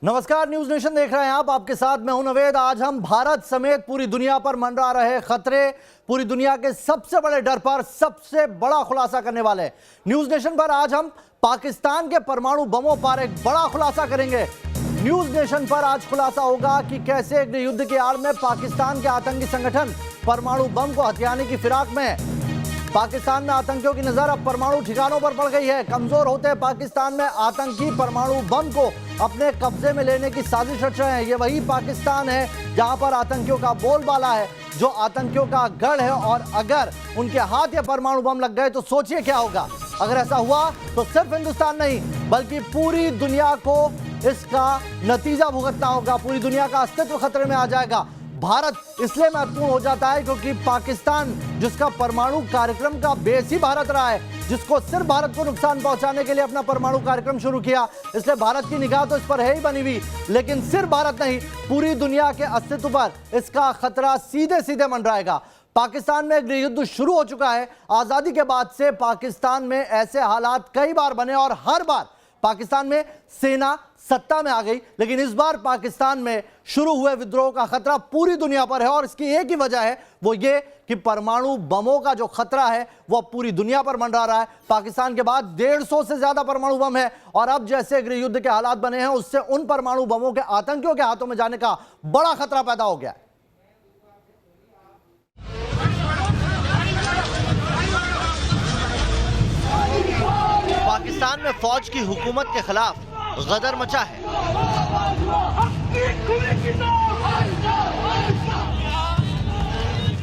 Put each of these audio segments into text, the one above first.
नमस्कार, news nation देख रहे हैं आप। आपके साथ मैं हूं नवेद। आज हम भारत समेत पूरी दुनिया पर मंडरा रहे खतरे, पूरी दुनिया के सबसे बड़े डर पर सबसे बड़ा खुलासा करने वाले हैं। न्यूज नेशन पर आज हम पाकिस्तान के परमाणु बमों पर एक बड़ा खुलासा करेंगे। न्यूज नेशन पर आज खुलासा होगा कि कैसे गृह युद्ध की आड़ में पाकिस्तान के आतंकी संगठन परमाणु बम को हथियाने की फिराक में है। पाकिस्तान में आतंकियों की नजर अब परमाणु ठिकानों पर पड़ गई है। कमजोर होते पाकिस्तान में आतंकी परमाणु बम को अपने कब्जे में लेने की साजिश रच रहे हैं। ये वही पाकिस्तान है जहां पर आतंकियों का बोलबाला है, जो आतंकियों का गढ़ है। और अगर उनके हाथ या परमाणु बम लग गए तो सोचिए क्या होगा। अगर ऐसा हुआ तो सिर्फ हिंदुस्तान नहीं बल्कि पूरी दुनिया को इसका नतीजा भुगतना होगा। पूरी दुनिया का अस्तित्व खतरे में आ जाएगा। भारत इसलिए महत्वपूर्ण हो जाता है क्योंकि पाकिस्तान, जिसका परमाणु कार्यक्रम का बेस ही भारत रहा है, जिसको सिर्फ भारत को नुकसान पहुंचाने के लिए अपना परमाणु कार्यक्रम शुरू किया, इसलिए भारत की निगाह तो इस पर है ही बनी हुई। लेकिन सिर्फ भारत नहीं, पूरी दुनिया के अस्तित्व पर इसका खतरा सीधे सीधे मंडराएगा। पाकिस्तान में गृह युद्ध शुरू हो चुका है। आजादी के बाद से पाकिस्तान में ऐसे हालात कई बार बने और हर बार पाकिस्तान में सेना सत्ता में आ गई। लेकिन इस बार पाकिस्तान में शुरू हुए विद्रोह का खतरा पूरी दुनिया पर है और इसकी एक ही वजह है, वो ये कि परमाणु बमों का जो खतरा है वो पूरी दुनिया पर मंडरा रहा है। पाकिस्तान के बाद 150 से ज्यादा परमाणु बम है और अब जैसे गृह युद्ध के हालात बने हैं उससे उन परमाणु बमों के आतंकियों के हाथों में जाने का बड़ा खतरा पैदा हो गया है। पाकिस्तान में फौज की हुकूमत के खिलाफ गदर मचा है।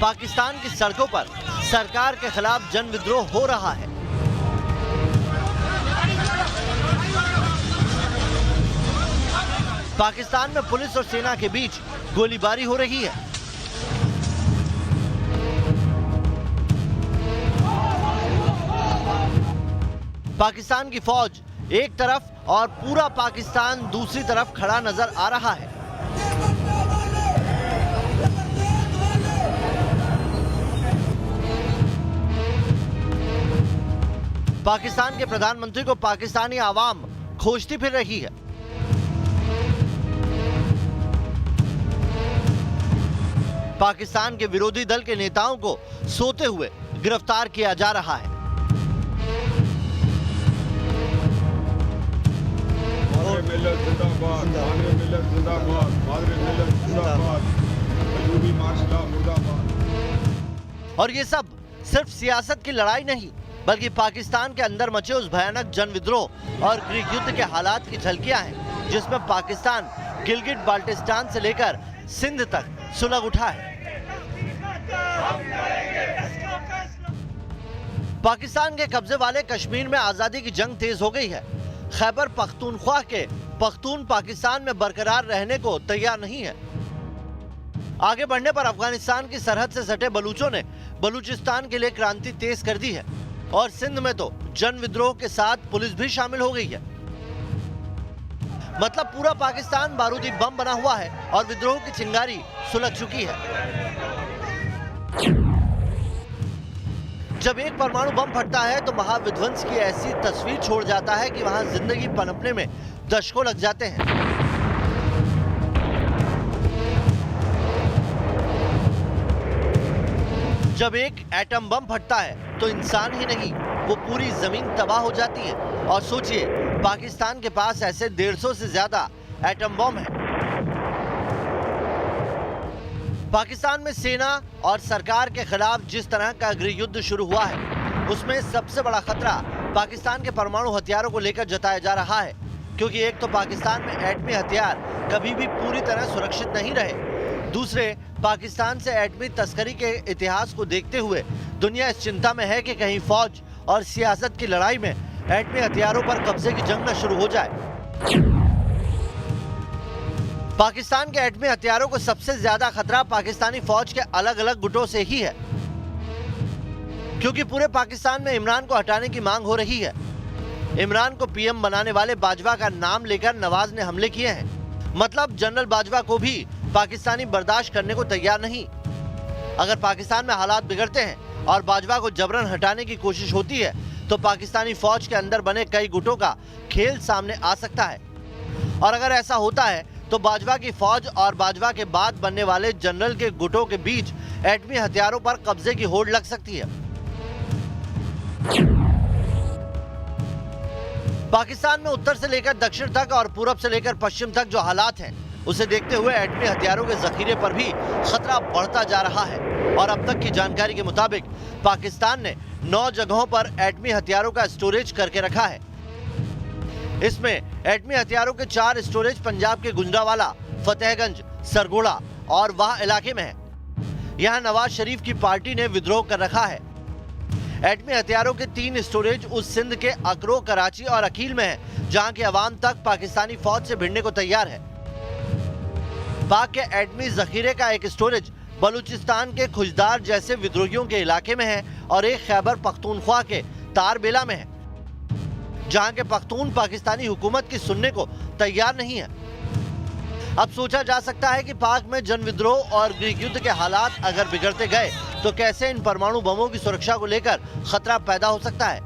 पाकिस्तान की सड़कों पर सरकार के खिलाफ जन विद्रोह हो रहा है। पाकिस्तान में पुलिस और सेना के बीच गोलीबारी हो रही है। पाकिस्तान की फौज एक तरफ और पूरा पाकिस्तान दूसरी तरफ खड़ा नजर आ रहा है। पाकिस्तान के प्रधानमंत्री को पाकिस्तानी आवाम खोजती फिर रही है। पाकिस्तान के विरोधी दल के नेताओं को सोते हुए गिरफ्तार किया जा रहा है। और ये सब सिर्फ सियासत की लड़ाई नहीं बल्कि पाकिस्तान के अंदर मचे उस भयानक जन विद्रोह और गृह युद्ध के हालात की झलकियां हैं, जिसमें पाकिस्तान गिलगिट बाल्टिस्तान से लेकर सिंध तक सुलग उठा है। पाकिस्तान के कब्जे वाले कश्मीर में आजादी की जंग तेज हो गई है। खैबर पख्तूनख्वा के पख्तून पाकिस्तान में बरकरार रहने को तैयार नहीं है। आगे बढ़ने पर अफगानिस्तान की सरहद से सटे बलूचों ने बलूचिस्तान के लिए क्रांति तेज कर दी है और सिंध में तो जन विद्रोह के साथ पुलिस भी शामिल हो गई है। मतलब पूरा पाकिस्तान बारूदी बम बना हुआ है और विद्रोह की चिंगारी सुलग चुकी है। जब एक परमाणु बम फटता है तो महाविध्वंस की ऐसी तस्वीर छोड़ जाता है कि वहां जिंदगी पनपने में दशकों लग जाते हैं। जब एक एटम बम फटता है तो इंसान ही नहीं, वो पूरी जमीन तबाह हो जाती है। और सोचिए, पाकिस्तान के पास ऐसे 150 से ज्यादा एटम बम है। पाकिस्तान में सेना और सरकार के खिलाफ जिस तरह का गृह युद्ध शुरू हुआ है उसमें सबसे बड़ा खतरा पाकिस्तान के परमाणु हथियारों को लेकर जताया जा रहा है, क्योंकि एक तो पाकिस्तान में एटमी हथियार कभी भी पूरी तरह सुरक्षित नहीं रहे, दूसरे पाकिस्तान से एटमी तस्करी के इतिहास को देखते हुए दुनिया इस चिंता में है कि कहीं फौज और सियासत की लड़ाई में एटमी हथियारों पर कब्जे की जंग न शुरू हो जाए। पाकिस्तान के एटमी हथियारों को सबसे ज्यादा खतरा पाकिस्तानी फौज के अलग अलग गुटों से ही है, क्योंकि पूरे पाकिस्तान में इमरान को हटाने की मांग हो रही है। इमरान को पीएम बनाने वाले बाजवा का नाम लेकर नवाज ने हमले किए हैं। मतलब जनरल बाजवा को भी पाकिस्तानी बर्दाश्त करने को तैयार नहीं। अगर पाकिस्तान में हालात बिगड़ते हैं और बाजवा को जबरन हटाने की कोशिश होती है तो पाकिस्तानी फौज के अंदर बने कई गुटों का खेल सामने आ सकता है। और अगर ऐसा होता है तो बाजवा की फौज और बाजवा के बाद बनने वाले जनरल के गुटों के बीच एटमी हथियारों पर कब्जे की होड़ लग सकती है। पाकिस्तान में उत्तर से लेकर दक्षिण तक और पूरब से लेकर पश्चिम तक जो हालात हैं, उसे देखते हुए एटमी हथियारों के जखीरे पर भी खतरा बढ़ता जा रहा है। और अब तक की जानकारी के मुताबिक पाकिस्तान ने 9 जगहों पर एटमी हथियारों का स्टोरेज करके रखा है। इसमें एटमी हथियारों के 4 स्टोरेज पंजाब के गुजरांवाला, फतेहगंज, सरगोड़ा और वाह इलाके में है। यहाँ नवाज शरीफ की पार्टी ने विद्रोह कर रखा है। एटमी हथियारों के 3 स्टोरेज उस सिंध के अकरो, कराची और अकील में है, जहाँ की आवाम तक पाकिस्तानी फौज से भिड़ने को तैयार है। पाक के एटमी जखीरे का एक स्टोरेज बलूचिस्तान के खुजदार जैसे विद्रोहियों के इलाके में है और एक खैबर पख्तूनख्वा के तारबेला में है, जहां के पख्तून पाकिस्तानी हुकूमत की सुनने को तैयार नहीं है। अब सोचा जा सकता है कि पाक में जन विद्रोह और गृह युद्ध के हालात अगर बिगड़ते गए तो कैसे इन परमाणु बमों की सुरक्षा को लेकर खतरा पैदा हो सकता है।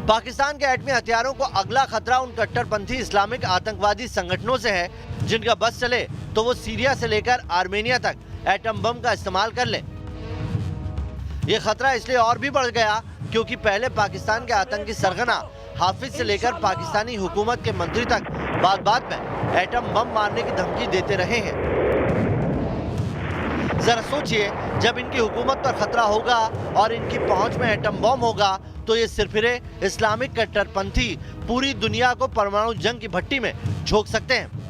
पाकिस्तान के एटमी हथियारों को अगला खतरा उन कट्टरपंथी इस्लामिक आतंकवादी संगठनों से है जिनका बस चले तो वो सीरिया से लेकर आर्मेनिया तक एटम बम का इस्तेमाल कर ले। ये खतरा इसलिए और भी बढ़ गया क्योंकि पहले पाकिस्तान के आतंकी सरगना हाफिज से लेकर पाकिस्तानी हुकूमत के मंत्री तक बात में एटम बम मारने की धमकी देते रहे हैं। जरा सोचिए, जब इनकी हुकूमत पर खतरा होगा और इनकी पहुंच में एटम बम होगा तो ये सिरफिरे इस्लामिक कट्टरपंथी पूरी दुनिया को परमाणु जंग की भट्टी में झोंक सकते हैं।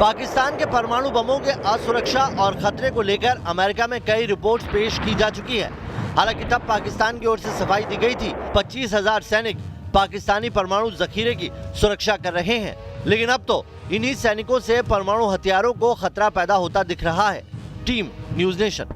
पाकिस्तान के परमाणु बमों के असुरक्षा और खतरे को लेकर अमेरिका में कई रिपोर्ट्स पेश की जा चुकी है। हालांकि तब पाकिस्तान की ओर से सफाई दी गई थी 25,000 सैनिक पाकिस्तानी परमाणु जखीरे की सुरक्षा कर रहे हैं, लेकिन अब तो इन्हीं सैनिकों से परमाणु हथियारों को खतरा पैदा होता दिख रहा है। Team news nation.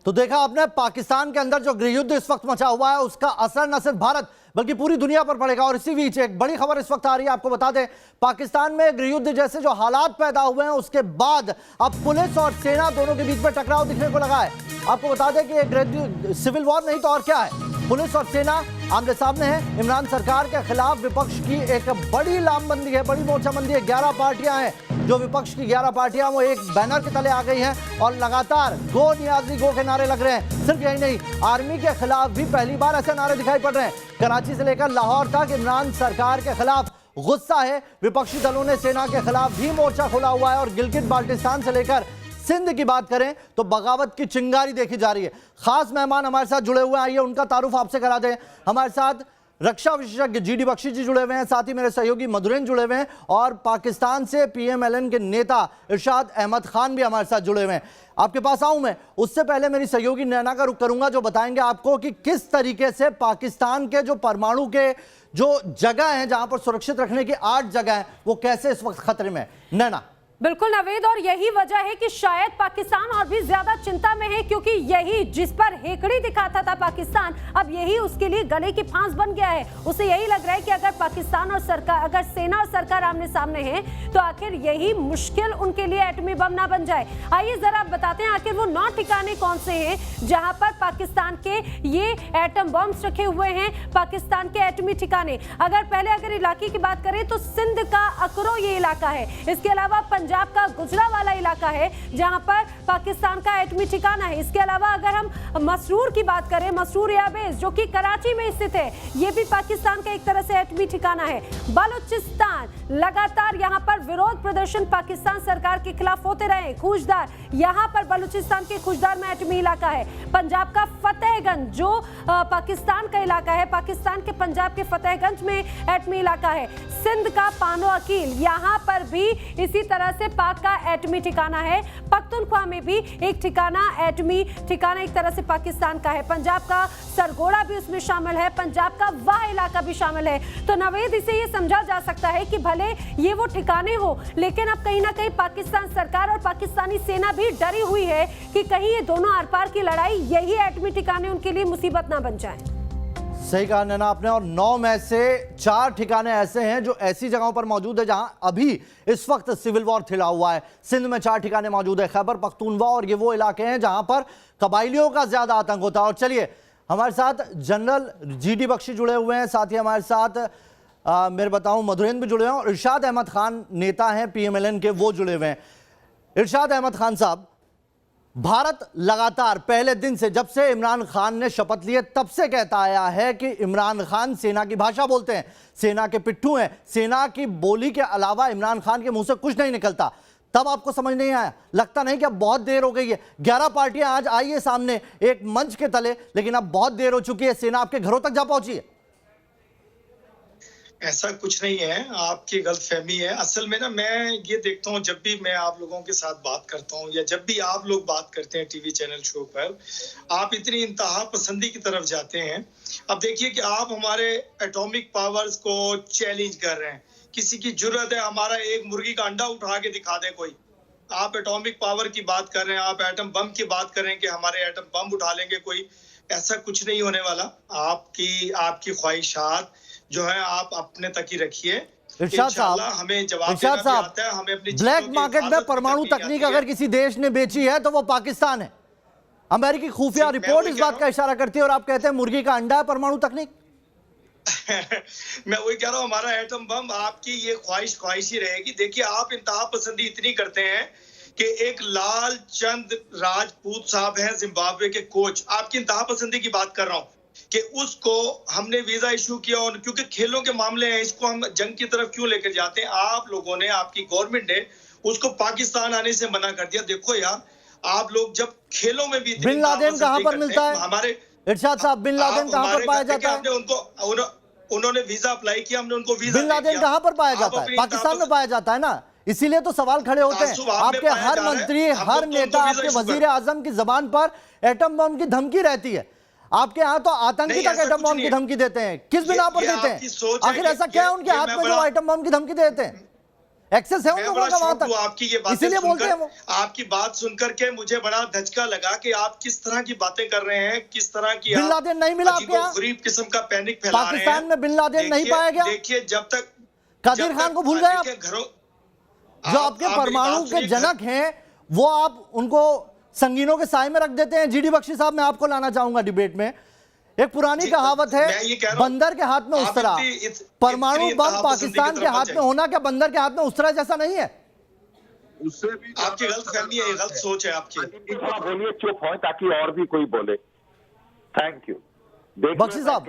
तो देखा आपने, पाकिस्तान के अंदर जो गृह युद्ध इस वक्त मचा हुआ है उसका असर न सिर्फ भारत बल्कि पूरी दुनिया पर पड़ेगा। और इसी बीच एक बड़ी खबर इस वक्त आ रही है, आपको बता दें, पाकिस्तान में गृह युद्ध जैसे जो हालात पैदा हुए हैं उसके बाद अब पुलिस और सेना दोनों के बीच में टकराव दिखने को लगा है। आपको बता दें कि ये सिविल वॉर नहीं तो और क्या है, पुलिस और सेना आमने सामने है। इमरान सरकार के खिलाफ विपक्ष की एक बड़ी लामबंदी है, बड़ी मोर्चाबंदी है। 11 पार्टियां हैं, जो विपक्ष की 11 पार्टियां वो एक बैनर के तले आ गई हैं और लगातार गो नियाजी गो के नारे लग रहे हैं। सिर्फ यही नहीं, आर्मी के खिलाफ भी पहली बार ऐसे नारे दिखाई पड़ रहे हैं। कराची से लेकर लाहौर तक इमरान सरकार के खिलाफ गुस्सा है। विपक्षी दलों ने सेना के खिलाफ भी मोर्चा खोला हुआ है और गिलगित बाल्टिस्तान से लेकर सिंध की बात करें तो बगावत की चिंगारी देखी जा रही है। खास मेहमान हमारे साथ जुड़े हुए हैं, आइए उनका तारुफ आपसे करा दें। हमारे साथ रक्षा विशेषज्ञ जीडी बख्शी जी जुड़े हुए हैं, साथ ही मेरे सहयोगी मधुरेन जुड़े हुए हैं और पाकिस्तान से पीएमएलएन के नेता इरशाद अहमद खान भी हमारे साथ जुड़े हुए हैं। आपके पास आऊं मैं, उससे पहले मेरी सहयोगी नैना का रुख करूंगा जो बताएंगे आपको कि किस तरीके से पाकिस्तान के जो परमाणु के जो जगह हैं जहां पर सुरक्षित रखने की 8 जगह हैं वो कैसे इस वक्त खतरे में। नैना। बिल्कुल नवेद, और यही वजह है कि शायद पाकिस्तान और भी ज्यादा चिंता में है, क्योंकि यही जिस पर हेकड़ी दिखाता था पाकिस्तान, अब यही उसके लिए गले की फांस बन गया है। उसे यही लग रहा है कि अगर पाकिस्तान और सरकार, अगर सेना और सरकार आमने सामने है तो आखिर यही मुश्किल उनके लिए एटमी बम ना बन जाए। आइए जरा बताते हैं आखिर वो 9 ठिकाने कौन से हैं जहां पर पाकिस्तान के ये एटम बम्स रखे हुए हैं, पाकिस्तान के एटमी ठिकाने। अगर इलाके की बात करें तो सिंध का अकरो ये इलाका है, इसके अलावा पंजाब का गुजरांवाला इलाका है जहां पर पाकिस्तान का एटमी ठिकाना है। इसके अलावा अगर हम मसरूर की बात करें, मसरूर एयरबेस जो कि कराची में स्थित है, यह भी पाकिस्तान का एक तरह से एटमी ठिकाना है। बलूचिस्तान, लगातार यहां पर विरोध प्रदर्शन पाकिस्तान सरकार के खिलाफ होते रहे। खूजदार, यहां पर बलूचिस्तान के खूजदार में एटमी इलाका है। पंजाब का फतेहगंज जो पाकिस्तान का इलाका है, पाकिस्तान के पंजाब के फतेहगंज में एटमी इलाका है। सिंध का पानो अकील, यहां पर भी इसी तरह से पाक का एटमी ठिकाना है। पख्तूनख्वा में भी एक ठिकाना, एटमी ठिकाना एक तरह से पाकिस्तान का है। पंजाब का सरगोड़ा भी उसमें शामिल है, पंजाब का वाह इलाका भी शामिल है। तो नवेद, इसे ये समझा जा सकता है कि भले ये वो ठिकाने हो, लेकिन अब कहीं ना कहीं पाकिस्तान सरकार और पाकिस्तानी सेना भी डरी हुई है कि कहीं ये दोनों आर पार की लड़ाई, यही एटमी ठिकाने उनके लिए मुसीबत ना बन जाए। सही कहा नैना आपने। और 9 में से 4 ठिकाने ऐसे हैं जो ऐसी जगहों पर मौजूद है जहां अभी इस वक्त सिविल वॉर छिड़ा हुआ है। सिंध में 4 ठिकाने मौजूद है, खैबर पख्तूनवा, और ये वो इलाके हैं जहां पर कबाइलियों का ज्यादा आतंक होता है। और चलिए, हमारे साथ जनरल GD बख्शी जुड़े हुए हैं, साथ ही हमारे साथ मेरे बताऊं मधुरेंद्र भी जुड़े हैं, और इरशाद अहमद खान नेता हैं PMLN के, वो जुड़े हुए हैं। इरशाद अहमद खान साहब, भारत लगातार पहले दिन से, जब से इमरान खान ने शपथ लिए तब से कहता आया है कि इमरान खान सेना की भाषा बोलते हैं, सेना के पिट्ठू हैं, सेना की बोली के अलावा इमरान खान के मुंह से कुछ नहीं निकलता। तब आपको समझ नहीं आया? लगता नहीं कि अब बहुत देर हो गई है? 11 पार्टियां आज आई है सामने एक मंच के तले, लेकिन अब बहुत देर हो चुकी है, सेना आपके घरों तक जा पहुंची है। ऐसा कुछ नहीं है, आपकी गलतफहमी है। असल में ना, मैं ये देखता हूँ जब भी मैं आप लोगों के साथ बात करता हूँ या जब भी आप लोग बात करते हैं टीवी चैनल शो पर, आप इतनी इंतहा पसंदी की तरफ जाते हैं। अब देखिए कि आप हमारे एटॉमिक पावर्स को चैलेंज कर रहे हैं। किसी की जुर्रत है हमारा एक मुर्गी का अंडा उठा के दिखा दे कोई। आप एटॉमिक पावर की बात कर रहे हैं, आप एटम बम की बात कर रहे हैं कि हमारे एटम बम उठा लेंगे कोई। ऐसा कुछ नहीं होने वाला। आपकी ख्वाहिशात जो है आप अपने तक ही रखिए। इरशाद साहब, हमें जवाब इरशाद देना भी साहब, आता है, हमें अपनी ब्लैक मार्केट में परमाणु तकनीक अगर किसी देश ने बेची है तो वो पाकिस्तान है। अमेरिकी खुफिया रिपोर्ट इस बात का इशारा करती है, और आप कहते हैं मुर्गी का अंडा है परमाणु तकनीक। मैं वही कह रहा हूँ, हमारा एटम बम, आपकी ये ख्वाहिश ही रहेगी। देखिए, आप इंतहा पसंदी इतनी करते हैं कि एक लाल चंद राजपूत साहब हैं जिम्बाब्वे के कोच, आपकी इंतहा पसंदी की बात कर रहा हूँ कि उसको हमने वीजा इशू किया, और क्योंकि खेलों के मामले हैं, इसको हम जंग की तरफ क्यों लेकर जाते हैं? आप लोगों ने, आपकी गवर्नमेंट ने उसको पाकिस्तान आने से मना कर दिया। देखो यार, आप लोग जब खेलों में भी बिन लादेन कहां पर मिलता है हमारे? इरशाद साहब, बिन लादेन कहां पर पाया जाता है? उन्होंने वीजा अप्लाई किया, हमने उनको वीजा। बिन लादेन कहां पर पाया जाता है? पाकिस्तान में पाया जाता है ना। इसीलिए तो सवाल खड़े होते हैं। आपके हर मंत्री, हर नेता, आपके वजीर आजम की जबान पर एटम बम की धमकी रहती है। आपके यहाँ तो आतंकी तक एटम बम की धमकी देते हैं। किस बिना पर देते हैं? आखिर ऐसा क्या है उनके हाथ में जो एटम बम की धमकी देते हैं? एक्सेस है उन लोगों का वहां तक, आपकी ये बातें इसीलिए बोलते हैं वो। आपकी बात सुनकर के मुझे बड़ा धचका लगा कि आप किस तरह की बातें कर रहे हैं, किस तरह की। बिन लादेन नहीं मिला आपके यहाँ? गरीब किस्म का पैनिक फैला रहे हैं। पाकिस्तान में बिन लादेन नहीं पाया गया? देखिए, जब तक कादिर खान को भूल गए आप? घरों जो आपके परमाणु के जनक हैं, वो आप उनको संगीनों के साए में रख देते हैं। GD बख्शी साहब, मैं आपको लाना चाहूंगा डिबेट में। एक पुरानी कहावत है, बंदर के हाथ में उस्तरा। परमाणु बम पाकिस्तान के हाथ में होना क्या बंदर के हाथ में उस्तरा जैसा नहीं है? उससे भी आपकी गलतफहमी है, गलत सोच है आपकी। बोलिए, चुप हो ताकि और भी कोई बोले। Thank you. बख्शी साहब,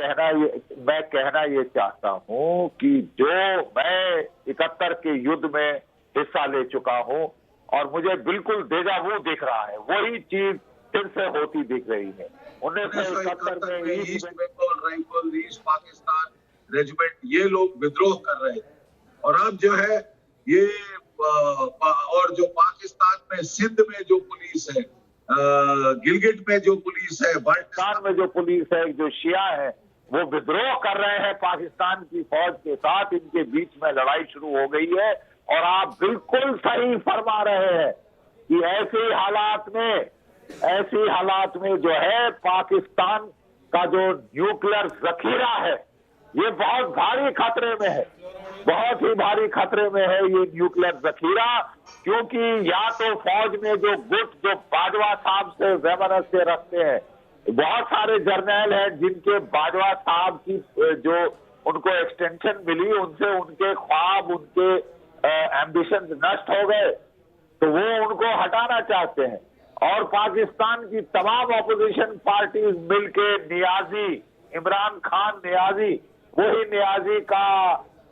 मैं कहना ये चाहता हूँ कि जो मैं 71 के युद्ध में हिस्सा ले चुका हूँ और मुझे बिल्कुल डेजावू दिख रहा है, वही चीज फिर से होती दिख रही है। 1971 में East Bengal Rifle, East Pakistan Regiment, ये लोग विद्रोह कर रहे थे। और अब जो है ये और जो पाकिस्तान में सिंध में जो पुलिस है, गिलगिट में जो पुलिस है, पाकिस्तान में जो पुलिस है, जो शिया है, वो विद्रोह कर रहे हैं पाकिस्तान की फौज के साथ। इनके बीच में लड़ाई शुरू हो गई है। और आप बिल्कुल सही फरमा रहे हैं कि ऐसे हालात में जो है पाकिस्तान का जो न्यूक्लियर जखीरा है, ये बहुत भारी खतरे में है, बहुत ही भारी खतरे में है ये न्यूक्लियर जखीरा। क्योंकि या तो फौज में जो गुट जो बाजवा साहब से जबरदस्ती रखते हैं, बहुत सारे जर्नल हैं जिनके बाजवा साहब की जो उनको एक्सटेंशन मिली, उनसे उनके ख्वाब, उनके एम्बिशन नष्ट हो गए, तो वो उनको हटाना चाहते हैं। और पाकिस्तान की तमाम ऑपोजिशन पार्टीज मिलके नियाजी, इमरान खान नियाजी, वही नियाजी का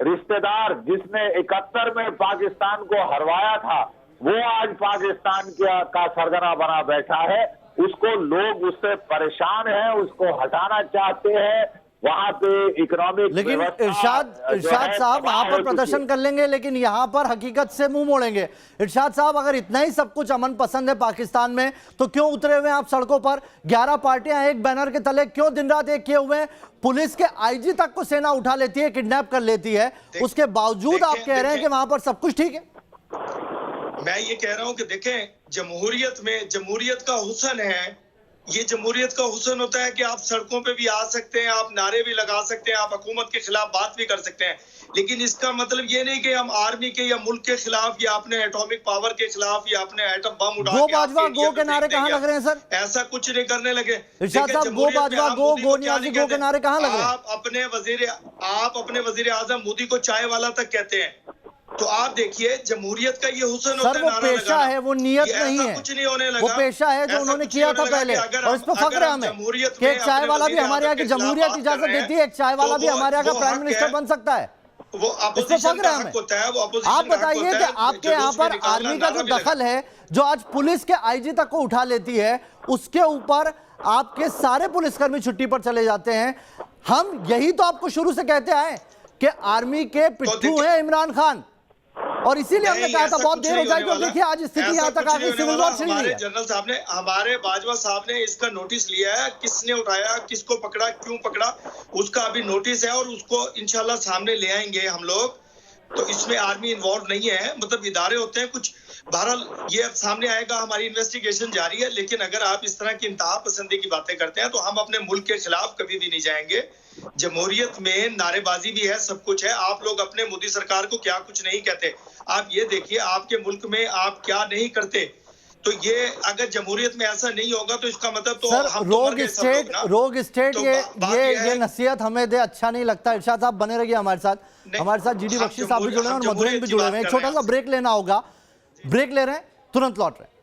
रिश्तेदार जिसने 71 में पाकिस्तान को हरवाया था, वो आज पाकिस्तान का सरगना बना बैठा है। उसको लोग उससे परेशान हैं, उसको हटाना चाहते हैं। वहां पे इकोनॉमिक, लेकिन इरशाद साहब वहां पर प्रदर्शन कर लेंगे, लेकिन यहां पर हकीकत से मुंह मोड़ेंगे। इरशाद साहब, अगर इतना ही सब कुछ अमन पसंद है पाकिस्तान में, तो क्यों उतरे हुए हैं आप सड़कों पर? 11 पार्टियां एक बैनर के तले क्यों दिन रात एक किए हुए हैं? पुलिस के IG तक को सेना उठा लेती है, किडनैप कर लेती है, उसके बावजूद आप कह रहे हैं कि वहां पर सब कुछ ठीक है। मैं ये कह रहा हूं कि देखें, जमहूरियत में जमहूरियत का हुस्न है ये जमहूरियत का हुस्न होता है कि आप सड़कों पे भी आ सकते हैं, आप नारे भी लगा सकते हैं, आप हुकूमत के खिलाफ बात भी कर सकते हैं, लेकिन इसका मतलब ये नहीं कि हम आर्मी के या मुल्क के खिलाफ या अपने एटॉमिक पावर के खिलाफ या अपने एटम बम उड़ा गो के बाजवा आपके गो इंडिया के में नारे फेंक कहाँ देंगे। लग रहे हैं सर? ऐसा कुछ नहीं करने लगे। इरशाद साहब, गो बाजवा गो, गो नियाजी गो के नारे कहाँ लग रहे हैं? आप अपने वजीर आजम मोदी को चाय वाला तक कहते हैं, तो आप देखिए जमहूरियत का ये हुस्न होता सर है। वो नारा पेशा लगाना। है, वो नियत ये नहीं ऐसा है, कुछ नहीं होने लगा। वो पेशा है जो ऐसा उन्होंने कुछ किया नहीं था होने लगा पहले, कि अगर और इस पर हम- फख्र है अगर हमें जमहूरियत कि एक में चाय अपने वाला भी वज़ीर हमारे यहाँ आज़म की के खिलाफ जमहूरियत बात इजाजत कर रहे देती है, एक चाय वाला तो भी हमारे यहाँ का वो प्राइम हक मिनिस्टर है। बन सकता है। वो इस पर अपोजिशन फख्र का है हक हमें। होता है, वो अपोजिशन आप का हक बताइए होता कि है, आपके यहाँ जुलूस भी पर निकालना, आर्मी का जो नारा भी दखल है, जो आज पुलिस के आईजी तक को उठा लेती है, उसके ऊपर आपके सारे पुलिसकर्मी छुट्टी पर चले जाते हैं। हम यही तो आपको शुरू से कहते आए कि आर्मी के पिट्ठू हैं इमरान खान, और इसीलिए हमने नहीं, कहा था ऐसा बहुत कुछ देर हो नहीं जाएगी, और होने देखिए आज स्थिति वाला। यहाँ ऐसा तक कुछ आ गई, नहीं होने सिविल वाला। वॉर छिड़ गई हमारे है। जनरल साहब ने, हमारे बाजवा साहब ने इसका नोटिस लिया है, किसने उठाया, किसको पकड़ा, क्यों पकड़ा, उसका अभी नोटिस है, और उसको इंशाल्लाह सामने ले आएंगे हम लोग। तो इसमें आर्मी इन्वॉल्व नहीं है, मतलब इदारे होते हैं कुछ। बहरहाल ये अब सामने आएगा, हमारी इन्वेस्टिगेशन जारी है, लेकिन अगर आप इस तरह की इंतहा पसंदी की बातें करते हैं तो हम अपने मुल्क के खिलाफ कभी भी नहीं जाएंगे। जमहूरियत में नारेबाजी भी है, सब कुछ है। आप लोग अपने मोदी सरकार को क्या कुछ नहीं कहते। आप ये देखिए आपके मुल्क में आप क्या नहीं करते। तो ये अगर जमहूरियत में ऐसा नहीं होगा तो इसका मतलब तो सर हम तो मर गए सब लोग ना। रोग स्टेट तो बात ये है- नसीहत हमें दे अच्छा नहीं लगता। इरशाद साहब बने रहिए हमारे साथ जीडी हम बख्शी साहब भी जुड़े हैं और जमहूरियत मधुरेन भी की जुड़े बात हुए हैं। एक कर रहे छोटा सा ब्रेक लेना होगा, ब्रेक ले रहे हैं, तुरंत लौट रहे हैं।